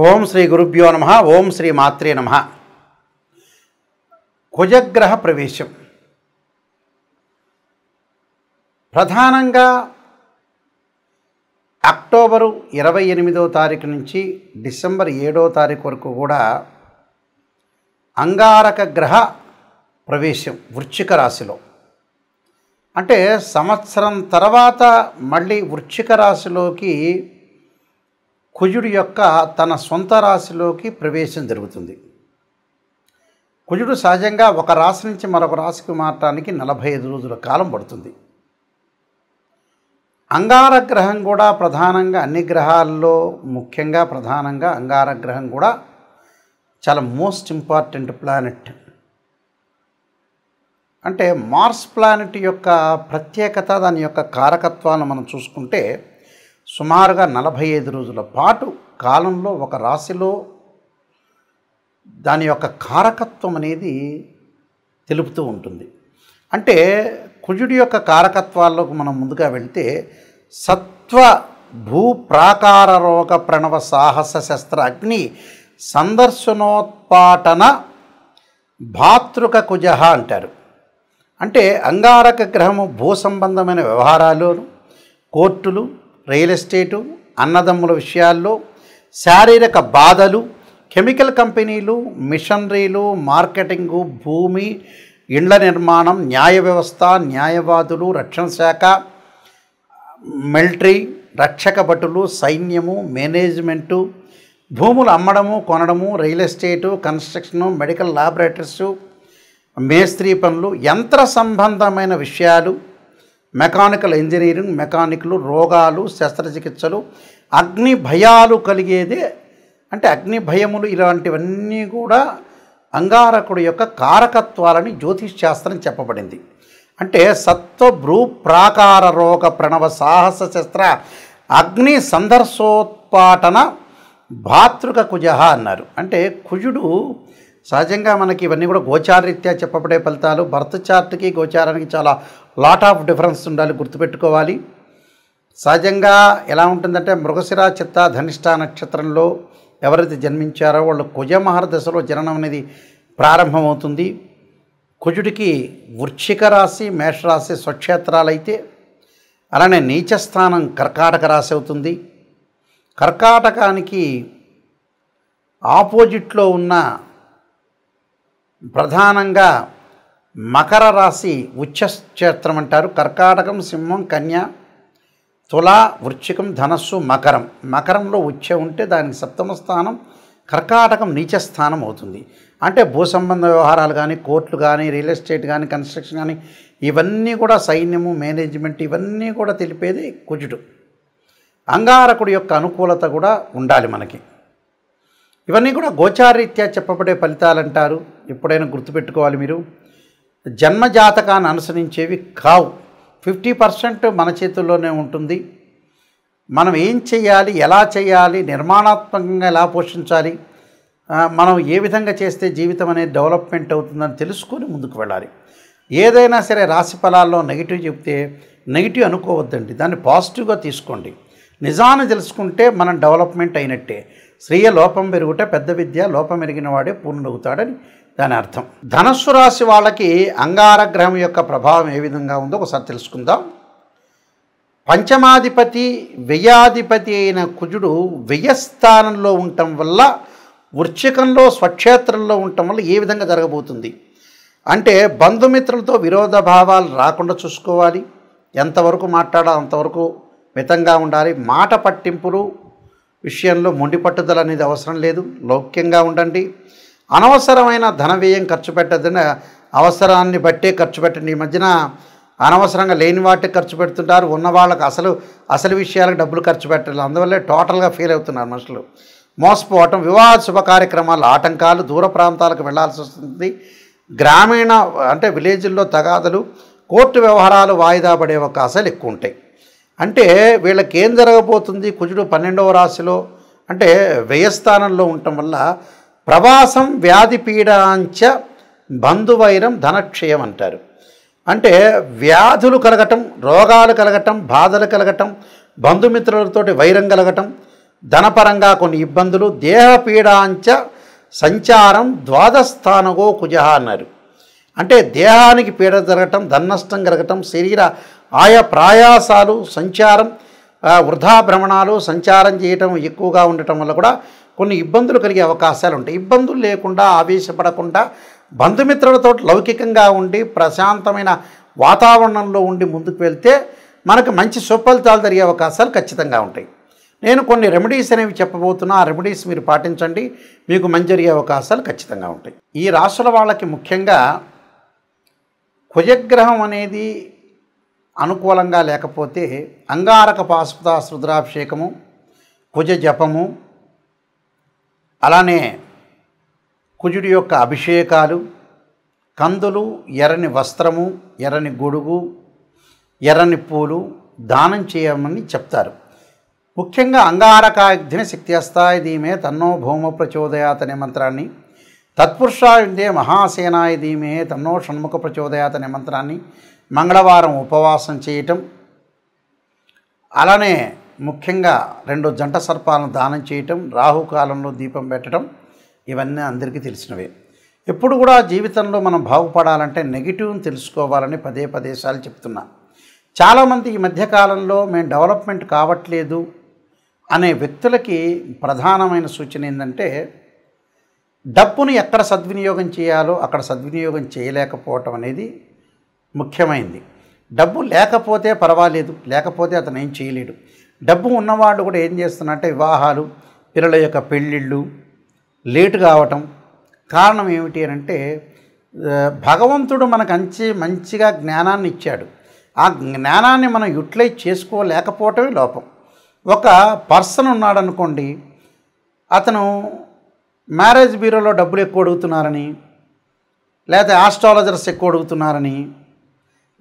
ఓం శ్రీ గురుభ్యో నమః. ఓం శ్రీ మాత్రే నమః. కుజగ్రహ ప్రవేశం ప్రధానంగా అక్టోబరు 28వ తారీఖు నుంచి డిసెంబర్ 7వ తారీఖు వరకు కూడా అంగారక గ్రహ ప్రవేశం వృశ్చిక రాశిలో. అంటే సంవత్సరం తర్వాత మళ్ళీ వృశ్చిక రాశిలోకి కుజుడు యొక్క తన సొంత రాశిలోకి ప్రవేశం జరుగుతుంది. కుజుడు సహజంగా ఒక రాశి నుంచి మరొక రాశికి మారటానికి 45 రోజుల కాలం పడుతుంది. అంగారగ్రహం కూడా ప్రధానంగా అన్ని గ్రహాల్లో ముఖ్యంగా ప్రధానంగా అంగారగ్రహం కూడా చాలా మోస్ట్ ఇంపార్టెంట్ ప్లానెట్. అంటే మార్స్ ప్లానెట్ యొక్క ప్రత్యేకత, దాని యొక్క కారకత్వాలను మనం చూసుకుంటే సుమారుగా 45 రోజుల పాటు కాలంలో ఒక రాశిలో దాని యొక్క కారకత్వం అనేది తెలుపుతూ ఉంటుంది. అంటే కుజుడి యొక్క కారకత్వాల్లోకి మనం ముందుగా వెళ్తే సత్వ భూ ప్రాకార రోగ ప్రణవ సాహస శస్త్ర అగ్ని సందర్శనోత్పాటన భాతృక కుజ అంటారు. అంటే అంగారక గ్రహము భూ సంబంధమైన వ్యవహారాలు, కోర్టులు, రియల్ ఎస్టేటు, అన్నదమ్ముల విషయాల్లో, శారీరక బాధలు, కెమికల్ కంపెనీలు, మిషనరీలు, మార్కెటింగు, భూమి, ఇండ్ల నిర్మాణం, న్యాయ వ్యవస్థ, న్యాయవాదులు, రక్షణ శాఖ, మిలిటరీ, రక్షక భటులు, సైన్యము, మేనేజ్మెంటు, భూములు అమ్మడము కొనడము, రియల్ ఎస్టేటు, కన్స్ట్రక్షను, మెడికల్ ల్యాబొరేటరీసు, మేస్త్రీ పనులు, యంత్ర సంబంధమైన విషయాలు, మెకానికల్ ఇంజనీరింగ్, మెకానిక్లు, రోగాలు, శస్త్రచికిత్సలు, అగ్ని భయాలు కలిగేదే. అంటే అగ్ని భయములు ఇలాంటివన్నీ కూడా అంగారకుడు యొక్క కారకత్వాలని జ్యోతిష్ శాస్త్రం చెప్పబడింది. అంటే సత్వ భూ ప్రాకార రోగ ప్రణవ సాహస శస్త్ర అగ్ని సందర్శోత్పాటన భాతృక కుజ అన్నారు. అంటే కుజుడు సహజంగా మనకి ఇవన్నీ కూడా గోచారరీత్యా చెప్పబడే ఫలితాలు. బర్త్ చార్ట్కి గోచారానికి చాలా లాట్ ఆఫ్ డిఫరెన్స్ ఉండాలి, గుర్తుపెట్టుకోవాలి. సహజంగా ఎలా ఉంటుందంటే మృగశిర చిత్త ధనిష్ట నక్షత్రంలో ఎవరైతే జన్మించారో వాళ్ళు కుజమహర దశలో జననం అనేది ప్రారంభమవుతుంది. కుజుడికి వృశ్చిక రాశి, మేషరాశి స్వక్షేత్రాలైతే అలానే నీచస్థానం కర్కాటక రాశి అవుతుంది. కర్కాటకానికి ఆపోజిట్లో ఉన్న ప్రధానంగా మకర రాశి ఉచ్చక్షేత్రం అంటారు. కర్కాటకం, సింహం, కన్య, తుల, వృశ్చికం, ధనస్సు, మకరం. మకరంలో ఉచ్చ ఉంటే దానికి సప్తమ స్థానం, కర్కాటకం నీచస్థానం అవుతుంది. అంటే భూ సంబంధ వ్యవహారాలు కానీ, కోర్టులు కానీ, రియల్ ఎస్టేట్ కానీ, కన్స్ట్రక్షన్ కానీ, ఇవన్నీ కూడా సైన్యము, మేనేజ్మెంట్, ఇవన్నీ కూడా తెలిపేది కుజుడు. అంగారకుడి యొక్క అనుకూలత కూడా ఉండాలి మనకి. ఇవన్నీ కూడా గోచారరీత్యా చెప్పబడే ఫలితాలు అంటారు. ఎప్పుడైనా గుర్తుపెట్టుకోవాలి మీరు. జన్మజాతకాన్ని అనుసరించేవి కావు. 50% మన చేతుల్లోనే ఉంటుంది. మనం ఏం చేయాలి, ఎలా చేయాలి, నిర్మాణాత్మకంగా ఎలా పోషించాలి, మనం ఏ విధంగా చేస్తే జీవితం అనేది డెవలప్మెంట్ అవుతుందని తెలుసుకొని ముందుకు వెళ్ళాలి. ఏదైనా సరే రాశి ఫలాల్లో నెగిటివ్ చెప్తే నెగిటివ్ అనుకోవద్దండి, దాన్ని పాజిటివ్గా తీసుకోండి. నిజాన్ని తెలుసుకుంటే మనం డెవలప్మెంట్ అయినట్టే. శ్రీయ లోపం పెరుగుట పెద్ద విద్య, లోపం ఎరిగిన వాడే పూర్ణుడవుతాడని దాని అర్థం. ధనస్సు రాశి వాళ్ళకి అంగారగ్రహం యొక్క ప్రభావం ఏ విధంగా ఉందో ఒకసారి తెలుసుకుందాం. పంచమాధిపతి, వ్యయాధిపతి అయిన కుజుడు వ్యయస్థానంలో ఉండటం వల్ల, వృశ్చికంలో స్వక్షేత్రంలో ఉండటం వల్ల ఏ విధంగా జరగబోతుంది అంటే బంధుమిత్రులతో విరోధ భావాలు రాకుండా చూసుకోవాలి. ఎంతవరకు మాట్లాడాలో అంతవరకు మితంగా ఉండాలి. మాట పట్టింపులు విషయంలో మొండి పట్టుదల అనేది అవసరం లేదు, లౌక్యంగా ఉండండి. అనవసరమైన ధన వ్యయం ఖర్చు పెట్టద్దని, అవసరాన్ని బట్టే ఖర్చు పెట్టండి. ఈ మధ్యన అనవసరంగా లేని వాటికి ఖర్చు పెడుతుంటారు, ఉన్న వాళ్ళకి అసలు విషయాలకు డబ్బులు ఖర్చు పెట్టాలి. అందువల్లే టోటల్గా ఫెయిల్ అవుతున్నారు మనుషులు. మోసపోవటం, వివాహ శుభ కార్యక్రమాలు ఆటంకాలు, దూర ప్రాంతాలకు వెళ్లాల్సి వస్తుంది. గ్రామీణ అంటే విలేజ్ల్లో తగాదలు, కోర్టు వ్యవహారాలు వాయిదా పడే అవకాశాలు ఎక్కువ ఉంటాయి. అంటే వీళ్ళకి ఏం జరగబోతుంది, కుజుడు 12వ రాశిలో అంటే వ్యయస్థానంలో ఉండటం వల్ల ప్రవాసం, వ్యాధి పీడాంచ, బంధువైరం, ధనక్షయం అంటారు. అంటే వ్యాధులు కలగటం, రోగాలు కలగటం, బాధలు కలగటం, బంధుమిత్రులతోటి వైరం కలగటం, ధనపరంగా కొన్ని ఇబ్బందులు, దేహపీడాంచ సంచారం ద్వాదస్థానగో కుజ అన్నారు. అంటే దేహానికి పీడ జరగటం, ధననష్టం కలగటం, శరీర ఆయా ప్రయాసాలు, సంచారం, వృధా భ్రమణాలు, సంచారం చేయటం ఎక్కువగా ఉండటం వల్ల కూడా కొన్ని ఇబ్బందులు కలిగే అవకాశాలు ఉంటాయి. ఇబ్బందులు లేకుండా, ఆవేశపడకుండా, బంధుమిత్రులతో లౌకికంగా ఉండి ప్రశాంతమైన వాతావరణంలో ఉండి ముందుకు వెళ్తే మనకు మంచి సుఫలితాలు జరిగే అవకాశాలు ఖచ్చితంగా ఉంటాయి. నేను కొన్ని రెమెడీస్ అనేవి చెప్పబోతున్నా. ఆ రెమెడీస్ మీరు పాటించండి, మీకు మంచి జరిగే అవకాశాలు ఖచ్చితంగా ఉంటాయి. ఈ రాశుల వాళ్ళకి ముఖ్యంగా కుజగ్రహం అనేది అనుకూలంగా లేకపోతే అంగారక పాశుపత రుద్రాభిషేకము, కుజ జపము, అలానే కుజుడి యొక్క అభిషేకాలు, కందులు, ఎర్రని వస్త్రము, ఎర్రని గొడుగు, ఎర్రని పూలు దానం చేయమని చెప్తారు. ముఖ్యంగా అంగారకాగ్ని శక్తి అస్తాయ ధీమే తన్నో భౌమ ప్రచోదయాత్ అనే మంత్రాన్ని, తత్పురుషాయుందే మహాసేనాయ ధీమే తన్నో షణ్ముఖ ప్రచోదయాత్ అనే మంత్రాన్ని మంగళవారం ఉపవాసం చేయటం, అలానే ముఖ్యంగా 2 జంట సర్పాలను దానం చేయటం, రాహుకాలంలో దీపం పెట్టడం, ఇవన్నీ అందరికీ తెలిసినవే. ఎప్పుడు కూడా జీవితంలో మనం బాగుపడాలంటే నెగిటివ్ని తెలుసుకోవాలని పదే పదేసార్లు చెప్తున్నా. చాలామంది ఈ మధ్యకాలంలో మేము డెవలప్మెంట్ కావట్లేదు అనే వ్యక్తులకి ప్రధానమైన సూచన ఏంటంటే, డబ్బును ఎక్కడ సద్వినియోగం చేయాలో అక్కడ సద్వినియోగం చేయలేకపోవటం అనేది ముఖ్యమైనది. డబ్బు లేకపోతే పర్వాలేదు, లేకపోతే అతను ఏం చేయలేడు. డబ్బు ఉన్నవాళ్ళు కూడా ఏం చేస్తున్నారంటే వివాహాలు, పిల్లల యొక్క పెళ్ళిళ్ళు లేటు కావటం. కారణం ఏమిటి అంటే భగవంతుడు మనకు మంచిగా జ్ఞానాన్ని ఇచ్చాడు. ఆ జ్ఞానాన్ని మనం యూటిలైజ్ చేసుకోలేకపోవటమే లోపం. ఒక పర్సన్ ఉన్నాడనుకోండి, అతను మ్యారేజ్ బ్యూరోలో డబ్బులు ఎక్కువ అడుగుతున్నారని, లేకపోతే ఆస్ట్రాలజర్స్ ఎక్కువ అడుగుతున్నారని,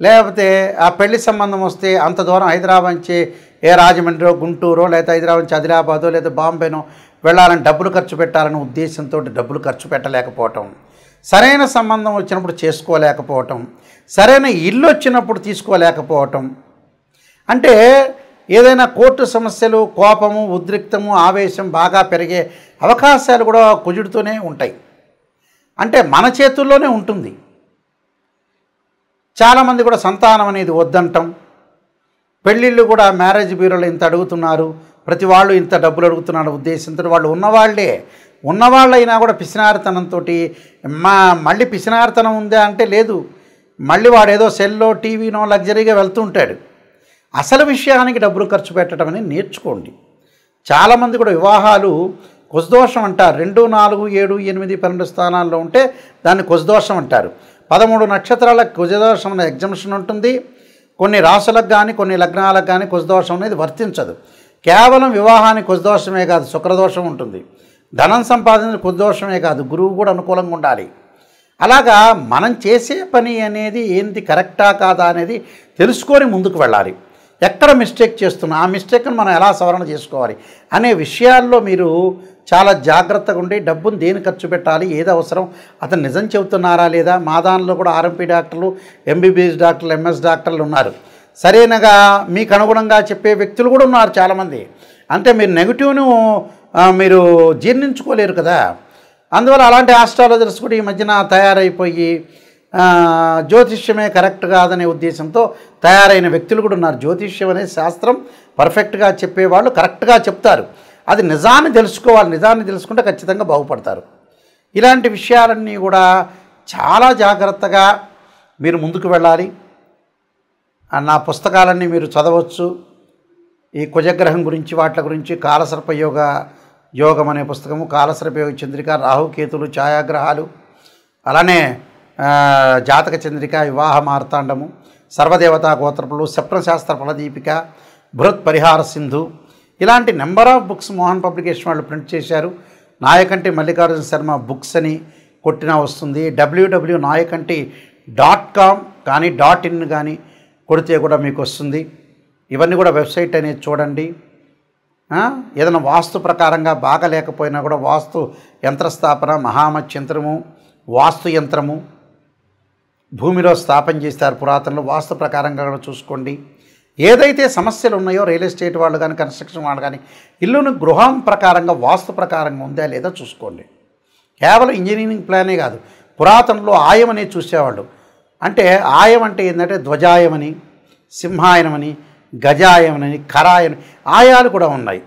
లేకపోతే ఆ పెళ్లి సంబంధం వస్తే అంత దూరం హైదరాబాద్ నుంచి రాజమండ్రో, గుంటూరో, లేకపోతే హైదరాబాద్ నుంచి ఆదిలాబాదో లేదా బాంబేనో వెళ్ళాలని డబ్బులు ఖర్చు పెట్టాలనే ఉద్దేశంతో డబ్బులు ఖర్చు పెట్టలేకపోవటం, సరైన సంబంధం వచ్చినప్పుడు చేసుకోలేకపోవటం, సరైన ఇల్లు వచ్చినప్పుడు తీసుకోలేకపోవటం, అంటే ఏదైనా కోర్టు సమస్యలు, కోపము, ఉద్రిక్తము, ఆవేశం బాగా పెరిగే అవకాశాలు కూడా కుజుడితోనే ఉంటాయి. అంటే మన చేతుల్లోనే ఉంటుంది. చాలామంది కూడా సంతానం అనేది వద్దంటాం, పెళ్ళిళ్ళు కూడా మ్యారేజ్ బ్యూరోలో ఇంత అడుగుతున్నారు, ప్రతి వాళ్ళు ఇంత డబ్బులు అడుగుతున్నారు ఉద్దేశంతో వాళ్ళు ఉన్నవాళ్ళైనా కూడా పిసినారితనంతో మళ్ళీ పిసినారితనం ఉందా అంటే లేదు, మళ్ళీ వాడు ఏదో సెల్లో, టీవీనో లగ్జరీగా వెళ్తూ ఉంటాడు. అసలు విషయానికి డబ్బులు ఖర్చు పెట్టడం అనేది నేర్చుకోండి. చాలామంది కూడా వివాహాలు కుజదోషం అంటారు. 2, 4, 7, 8, 12 స్థానాల్లో ఉంటే దాన్ని కుజదోషం అంటారు. 13 నక్షత్రాలకు కుజదోషం అనే ఎగ్జంప్షన్ ఉంటుంది. కొన్ని రాశులకు కానీ కొన్ని లగ్నాలకు కానీ కుజదోషం అనేది వర్తించదు. కేవలం వివాహానికి కుజదోషమే కాదు, శుక్రదోషం ఉంటుంది. ధనం సంపాదన కుజదోషమే కాదు, గురువు కూడా అనుకూలంగా ఉండాలి. అలాగా మనం చేసే పని అనేది ఏంటి, కరెక్టా కాదా అనేది తెలుసుకొని ముందుకు వెళ్ళాలి. ఎక్కడ మిస్టేక్ చేస్తున్నా ఆ మిస్టేక్ను మనం ఎలా సవరణ చేసుకోవాలి అనే విషయాల్లో మీరు చాలా జాగ్రత్తగా ఉండి డబ్బును దేని ఖర్చు పెట్టాలి, ఏది అవసరం, అతను నిజం చెబుతున్నారా లేదా. మా దానిలో కూడా ఆర్ఎంపీ డాక్టర్లు, ఎంబీబీఎస్ డాక్టర్లు, ఎంఎస్ డాక్టర్లు ఉన్నారు. సరైనగా మీకు అనుగుణంగా చెప్పే వ్యక్తులు కూడా ఉన్నారు చాలామంది. అంటే మీరు నెగిటివ్ను మీరు జీర్ణించుకోలేరు కదా. అందువల్ల అలాంటి ఆస్ట్రాలజర్స్ కూడా ఈ మధ్యన తయారైపోయి జ్యోతిష్యమే కరెక్ట్ కాదనే ఉద్దేశంతో తయారైన వ్యక్తులు కూడా ఉన్నారు. జ్యోతిష్యం అనే శాస్త్రం పర్ఫెక్ట్గా చెప్పేవాళ్ళు కరెక్ట్గా చెప్తారు. అది నిజాన్ని తెలుసుకోవాలి. నిజాన్ని తెలుసుకుంటే ఖచ్చితంగా బాగుపడతారు. ఇలాంటి విషయాలన్నీ కూడా చాలా జాగ్రత్తగా మీరు ముందుకు వెళ్ళాలి. నా పుస్తకాలన్నీ మీరు చదవచ్చు. ఈ కుజగ్రహం గురించి, వాటి గురించి కాలసర్ప యోగం అనే పుస్తకము, కాలసర్పయోగ చంద్రిక, రాహుకేతులు, ఛాయాగ్రహాలు, అలానే జాతక చంద్రిక, వివాహ మార్తాండము, సర్వదేవతా గోత్రపులు, స్వప్నశాస్త్ర ఫలదీపిక, బృహత్ పరిహార సింధు, ఇలాంటి number of books Mohan publication వాళ్ళు ప్రింట్ చేశారు. నాయకంటి మల్లికార్జున శర్మ బుక్స్ అని కొట్టినా వస్తుంది. www.nayakanti.com కానీ .in కానీ కొడితే కూడా మీకు వస్తుంది. ఇవన్నీ కూడా వెబ్సైట్ అనేది చూడండి. ఏదైనా వాస్తు ప్రకారంగా బాగా లేకపోయినా కూడా వాస్తు యంత్రస్థాపన, మహామత్యంత్రము, వాస్తు యంత్రము భూమిలో స్థాపన చేస్తారు పురాతనలో. వాస్తు ప్రకారంగా కూడా చూసుకోండి. ఏదైతే సమస్యలు ఉన్నాయో రియల్ ఎస్టేట్ వాళ్ళు కానీ కన్స్ట్రక్షన్ వాళ్ళు కానీ ఇల్లును గృహం ప్రకారంగా వాస్తు ప్రకారంగా ఉందా లేదా చూసుకోండి. కేవలం ఇంజనీరింగ్ ప్లానే కాదు, పురాతనలో ఆయం అనేది చూసేవాళ్ళు. అంటే ఆయం అంటే ఏంటంటే ధ్వజాయమని, సింహాయనమని, గజాయమని, కరాయని ఆయాలు కూడా ఉన్నాయి.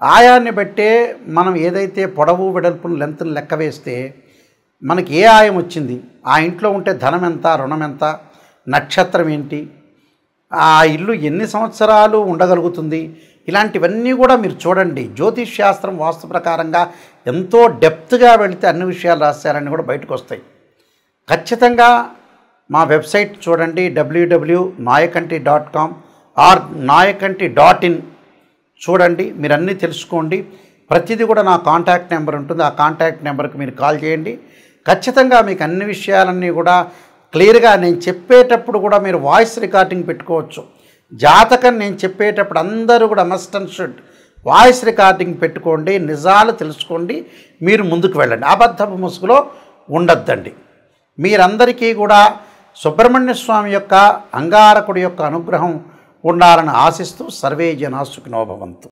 ఆయాన్ని బట్టే మనం ఏదైతే పొడవు వెడల్పును లెంత్ను లెక్క వేస్తే మనకి ఏ ఆయం వచ్చింది, ఆ ఇంట్లో ఉంటే ధనం ఎంత, రుణం ఎంత, నక్షత్రం ఏంటి, ఆ ఇల్లు ఎన్ని సంవత్సరాలు ఉండగలుగుతుంది, ఇలాంటివన్నీ కూడా మీరు చూడండి. జ్యోతిష్ శాస్త్రం వాస్తు ప్రకారంగా ఎంతో డెప్త్గా వెళితే అన్ని విషయాలు రాశారని కూడా బయటకు వస్తాయి. ఖచ్చితంగా మా వెబ్సైట్ చూడండి, www.nayakanti.com ఆర్ nayakanti.in చూడండి, మీరు అన్నీ తెలుసుకోండి. ప్రతిదీ కూడా నా కాంటాక్ట్ నెంబర్ ఉంటుంది, ఆ కాంటాక్ట్ నెంబర్కి మీరు కాల్ చేయండి. ఖచ్చితంగా మీకు అన్ని విషయాలన్నీ కూడా క్లియర్గా నేను చెప్పేటప్పుడు కూడా మీరు వాయిస్ రికార్డింగ్ పెట్టుకోవచ్చు. జాతకం నేను చెప్పేటప్పుడు అందరూ కూడా must and should voice recording పెట్టుకోండి, నిజాలు తెలుసుకోండి, మీరు ముందుకు వెళ్ళండి. అబద్ధపు ముసుగులో ఉండొద్దండి. మీరందరికీ కూడా సుబ్రహ్మణ్య స్వామి యొక్క అంగారకుడి యొక్క అనుగ్రహం ఉండాలని ఆశిస్తూ సర్వే జనా సుఖినో భవంతు.